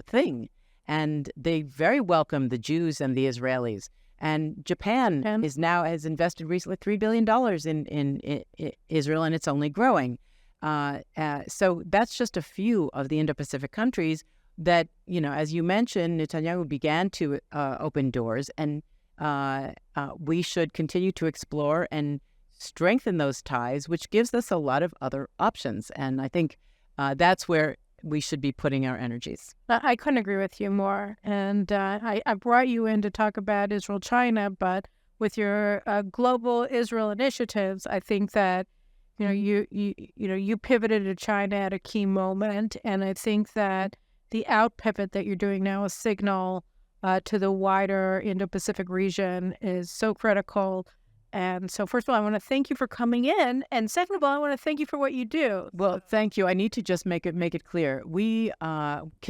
thing. And they very welcome the Jews and the Israelis. And Japan has invested recently $3 billion in Israel, and it's only growing. So that's just a few of the Indo-Pacific countries that, as you mentioned, Netanyahu began to open doors. And we should continue to explore and strengthen those ties, which gives us a lot of other options. And I think that's where we should be putting our energies. I couldn't agree with you more. And I brought you in to talk about Israel-China, but with your global Israel initiatives, I think that you pivoted to China at a key moment, and I think that the out pivot that you're doing now, a signal to the wider Indo-Pacific region, is so critical. And so, first of all, I want to thank you for coming in, and second of all, I want to thank you for what you do. Well, thank you. I need to just make it clear. We,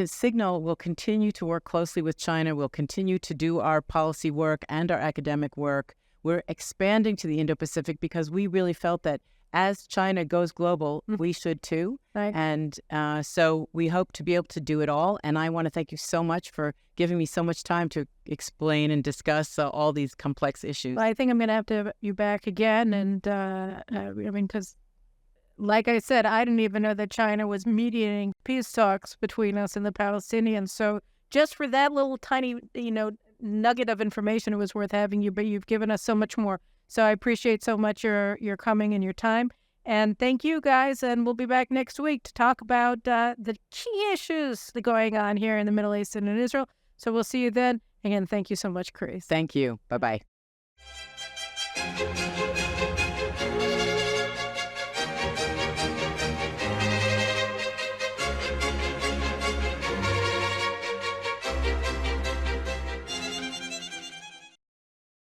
Signal, will continue to work closely with China. We'll continue to do our policy work and our academic work. We're expanding to the Indo-Pacific because we really felt that as China goes global, we should too. Right. And so we hope to be able to do it all. And I want to thank you so much for giving me so much time to explain and discuss all these complex issues. I think I'm going to have to have you back again. And because like I said, I didn't even know that China was mediating peace talks between us and the Palestinians. So just for that little tiny, nugget of information, it was worth having you. But you've given us so much more. So I appreciate so much your coming and your time. And thank you, guys. And we'll be back next week to talk about the key issues that are going on here in the Middle East and in Israel. So we'll see you then. Again, thank you so much, Carice. Thank you. Bye-bye.